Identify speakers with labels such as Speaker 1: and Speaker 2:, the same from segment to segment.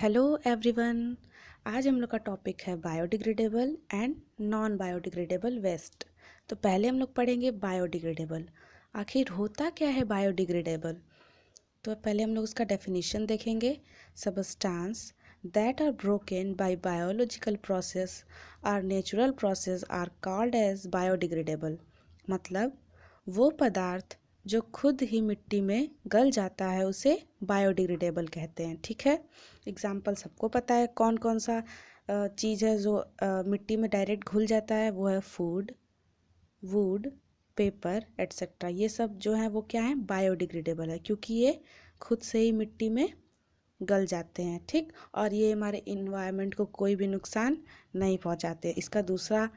Speaker 1: Hello everyone. आज हम लोग का टॉपिक है biodegradable and non biodegradable waste. तो पहले हम लोग पढ़ेंगे बायोडिग्रेडेबल। आखिर होता क्या है बायोडिग्रेडेबल? तो पहले हम लोग उसका डेफिनेशन देखेंगे। Substance that are broken by biological process और natural process are called as biodegradable. मतलब वो पदार्थ जो खुद ही मिट्टी में गल जाता है उसे बायोडिग्रेडेबल कहते हैं। ठीक है, एग्जाम्पल सबको पता है कौन कौन सा चीज़ है जो मिट्टी में डायरेक्ट घुल जाता है। वो है फूड, वुड, पेपर एट्सेट्रा। ये सब जो है वो क्या है, बायोडिग्रेडेबल है, क्योंकि ये खुद से ही मिट्टी में गल जाते हैं। ठीक, और ये हमारे इन्वायरमेंट को कोई भी नुकसान नहीं पहुंचाते। इसका दूसरा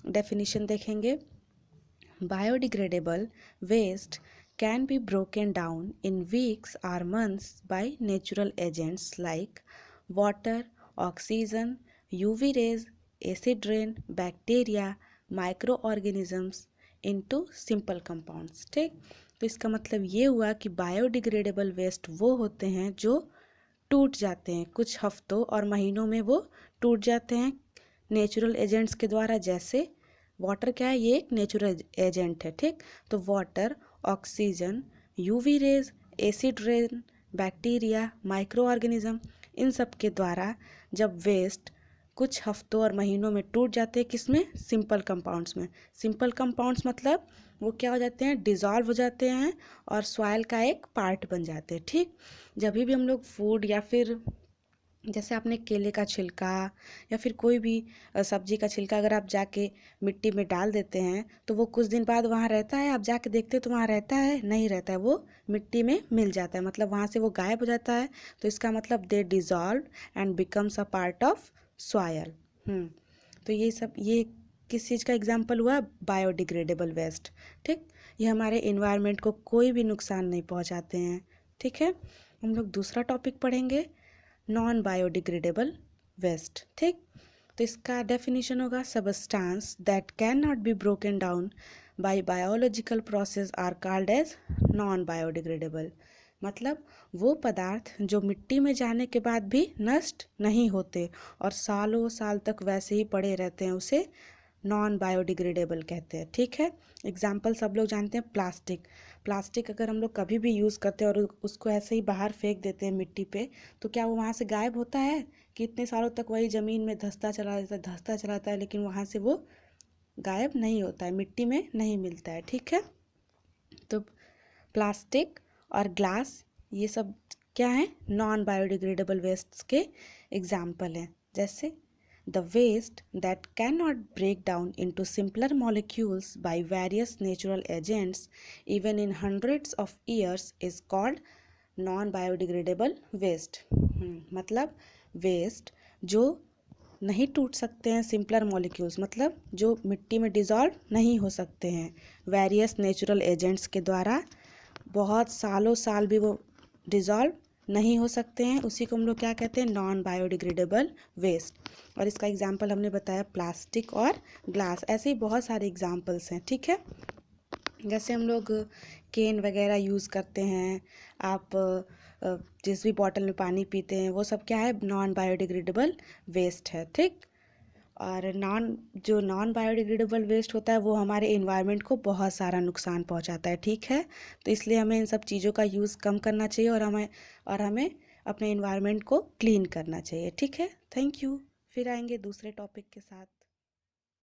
Speaker 1: डेफिनेशन देखेंगे। Biodegradable waste can be broken down in weeks or months by natural agents like water, oxygen, UV rays, acid rain, bacteria, microorganisms into simple compounds। ठीक, तो इसका मतलब ये हुआ कि बायोडिग्रेडेबल वेस्ट वो होते हैं जो टूट जाते हैं, कुछ हफ्तों और महीनों में वो टूट जाते हैं नेचुरल एजेंट्स के द्वारा। जैसे वाटर क्या है, ये एक नेचुरल एजेंट है। ठीक, तो water, oxygen, UV rays, acid rain, bacteria, micro organism, इन सब के द्वारा जब वेस्ट कुछ हफ्तों और महीनों में टूट जाते हैं, किसमें, सिंपल कंपाउंड्स में। सिंपल कंपाउंड्स मतलब वो क्या हो जाते हैं, डिज़ोल्व हो जाते हैं और सॉइल का एक पार्ट बन जाते हैं। ठीक, जब भी हम लोग फूड या फिर जैसे आपने केले का छिलका या फिर कोई भी सब्जी का छिलका अगर आप जाके मिट्टी में डाल देते हैं तो वो कुछ दिन बाद वहाँ रहता है? आप जाके देखते हो तो वहाँ रहता है? नहीं रहता है, वो मिट्टी में मिल जाता है, मतलब वहाँ से वो गायब हो जाता है। तो इसका मतलब they dissolve and becomes a part of soil. तो ये सब, ये किस चीज़ का एग्जाम्पल हुआ, बायोडिग्रेडेबल वेस्ट। ठीक, ये हमारे इन्वायरमेंट को कोई भी नुकसान नहीं पहुँचाते हैं। ठीक है, हम लोग दूसरा टॉपिक पढ़ेंगे, नॉन बायोडिग्रेडेबल वेस्ट। ठीक, तो इसका डेफिनेशन होगा, substance that can not be broken down by biological process are called as non biodegradable. मतलब वो पदार्थ जो मिट्टी में जाने के बाद भी नष्ट नहीं होते और सालों साल तक वैसे ही पड़े रहते हैं, उसे नॉन बायोडिग्रेडेबल कहते हैं। ठीक है, एग्जाम्पल सब लोग जानते हैं, प्लास्टिक। प्लास्टिक अगर हम लोग कभी भी यूज़ करते हैं और उसको ऐसे ही बाहर फेंक देते हैं मिट्टी पे, तो क्या वो वहाँ से गायब होता है? कि इतने सालों तक वही ज़मीन में धंसता चला जाता है, लेकिन वहाँ से वो गायब नहीं होता है, मिट्टी में नहीं मिलता है। ठीक है, तो प्लास्टिक और ग्लास ये सब क्या है, नॉन बायोडिग्रेडेबल वेस्ट के एग्जाम्पल हैं। जैसे the waste that cannot break down into simpler molecules by various natural agents even in hundreds of years is called non biodegradable waste। मतलब वेस्ट जो नहीं टूट सकते हैं, सिंपलर मॉलिक्यूल्स मतलब जो मिट्टी में डिज़ोल्व नहीं हो सकते हैं वेरियस नेचुरल एजेंट्स के द्वारा, बहुत सालों साल भी वो डिज़ोल्व नहीं हो सकते हैं, उसी को हम लोग क्या कहते हैं, नॉन बायोडिग्रेडेबल वेस्ट। और इसका एग्जांपल हमने बताया प्लास्टिक और ग्लास। ऐसे ही बहुत सारे एग्जांपल्स हैं। ठीक है, जैसे हम लोग केन वगैरह यूज़ करते हैं, आप जिस भी बॉटल में पानी पीते हैं, वो सब क्या है, नॉन बायोडिग्रेडेबल वेस्ट है। ठीक, और नॉन बायोडिग्रेडेबल वेस्ट होता है वो हमारे इन्वायरमेंट को बहुत सारा नुकसान पहुंचाता है। ठीक है, तो इसलिए हमें इन सब चीज़ों का यूज़ कम करना चाहिए और हमें अपने इन्वायरमेंट को क्लीन करना चाहिए। ठीक है, थैंक यू। फिर आएंगे दूसरे टॉपिक के साथ।